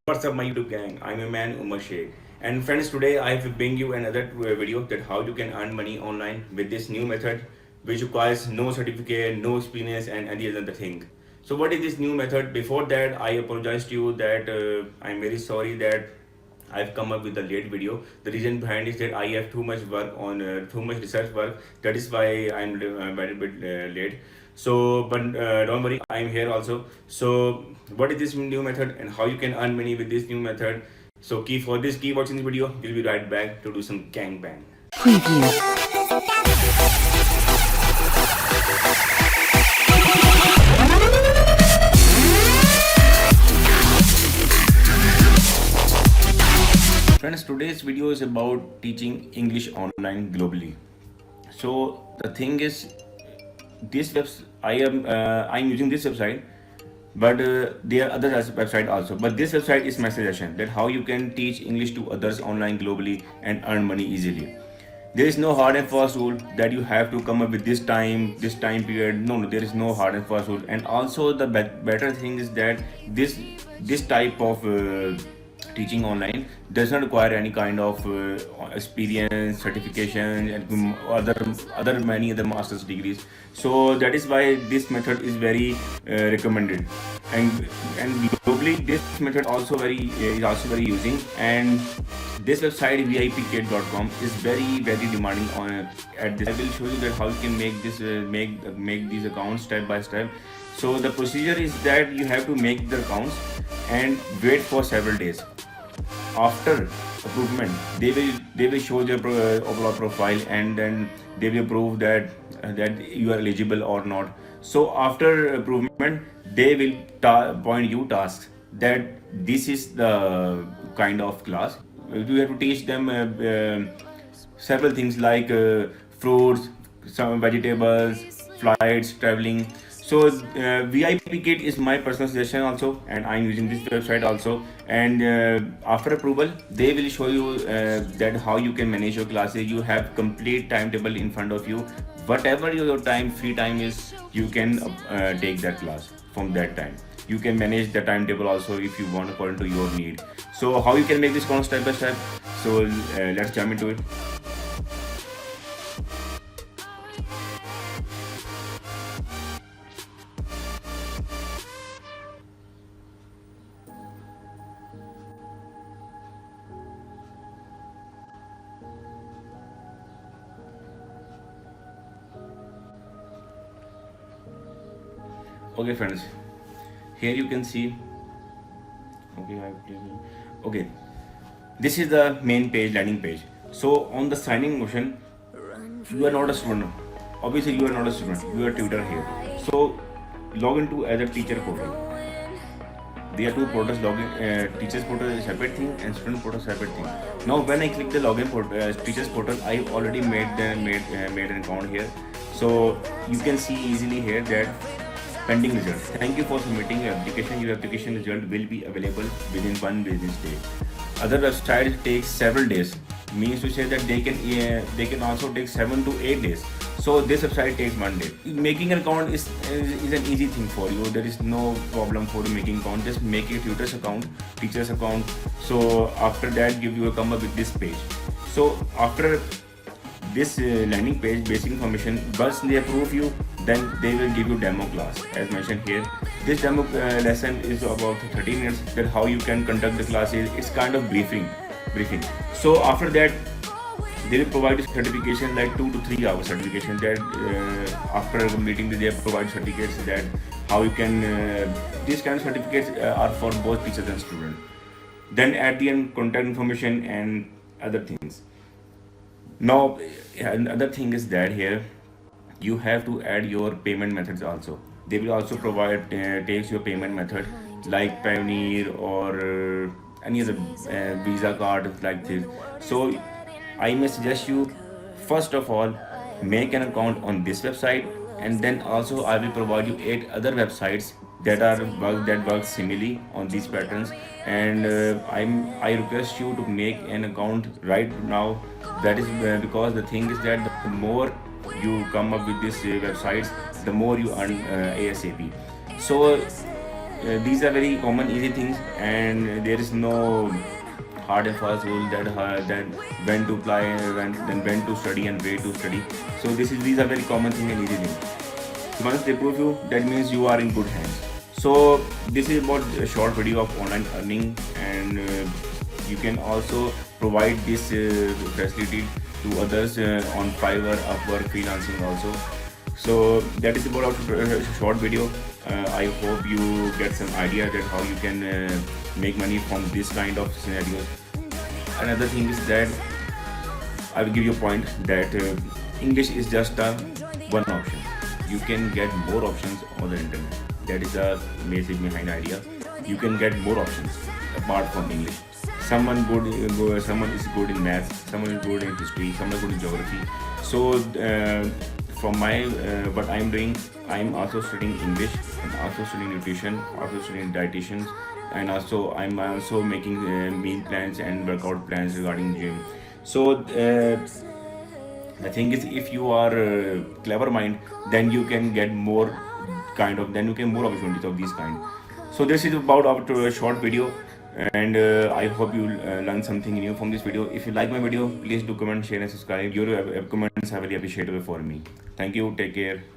What's up, my YouTube gang? I'm your man Umar Sheikh. And friends, today I have bring you another video that how you can earn money online with this new method, which requires no certificate, no experience, and any other thing. So, what is this new method? Before that, I apologize to you that I'm very sorry that I've come up with a late video. The reason behind is that I have too much work on too much research work. That is why I'm very bit late. So, but don't worry, I'm here also. So, what is this new method and how you can earn money with this new method? So, keep watching this video. We'll be right back to do some gangbang. Preview. Friends, today's video is about teaching English online globally. So the thing is, this I'm using this website, but there are other website also. But this website is my suggestion that how you can teach English to others online globally and earn money easily. There is no hard and fast rule that you have to come up with this time period. No, there is no hard and fast rule. And also the better thing is that this type of teaching online does not require any kind of experience, certification, and other many other master's degrees. So that is why this method is very recommended, and globally this method is also very using. And this website vipkit.com is very demanding on at this. I will show you that how you can make this make these accounts step by step. So the procedure is that you have to make the accounts and wait for several days. After approval, they will show their overall profile, and then they will prove that you are eligible or not. So after approval, they will point you tasks that this is the kind of class. You have to teach them several things like fruits, some vegetables, flights, traveling. So VIP Kit is my personal suggestion also, and I'm using this website also. And after approval, they will show you that how you can manage your classes. You have complete timetable in front of you. Whatever your free time is, you can take that class from that time. You can manage the timetable also if you want according to your need. So how you can make this count step by step? So let's jump into it. Okay, friends, here you can see. Okay, this is the main page, landing page. So on the signing motion, you are not a student. Obviously, you are not a student. You are a tutor here. So log into as a teacher portal. There are two portals. Teachers portal is a separate thing, and student portal is a separate thing. Now, when I click the login portal, teachers portal, I already made an account here. So you can see easily here that pending result. Thank you for submitting your application. Your application result will be available within 1 business day. Other websites take several days. Means to say that they can also take 7 to 8 days. So this website takes 1 day. Making an account is an easy thing for you. There is no problem for making account. Just make a tutor's account, teacher's account. So after that, you come up with this page. So after this landing page, basic information, once they approve you, then they will give you demo class as mentioned here. This demo lesson is about 30 minutes, that how you can conduct the classes. It's kind of briefing. So after that, they will provide certification like 2 to 3 hours certification, that after completing they provide certificates that how you can these kind of certificates are for both teachers and students. Then at the end, contact information and other things. Now another thing is that here you have to add your payment methods also. They will also provide takes your payment method like Payoneer or any other Visa card like this. So I may suggest you, first of all, make an account on this website, and then also I will provide you 8 other websites that work similarly on these patterns. And I request you to make an account right now. That is because the thing is that the more you come up with these websites, the more you earn ASAP. So these are very common easy things, and there is no hard and fast rule that when to apply, when to study and where to study. So these are very common thing and easy thing. Once they prove you, that means you are in good hands. So this is about a short video of online earning, and you can also provide this facility to others on Fiverr, Upwork, freelancing also. So that is about our short video. I hope you get some idea that how you can make money from this kind of scenarios. Another thing is that I will give you a point that English is just a one option. You can get more options on the internet. That is the message behind idea. You can get more options apart from English. Someone is good in maths, someone is good in history, someone is good in geography. So from my what I'm doing, I'm also studying English and also studying nutrition, also studying dietitians, and also I'm also making meal plans and workout plans regarding gym. So the thing is, if you are clever mind, then you can get more then you can more opportunities of this kind. So this is about our short video, and I hope you learn something new from this video. If you like my video, please do comment, share, and subscribe. Your comments are very appreciable for me. Thank you. Take care.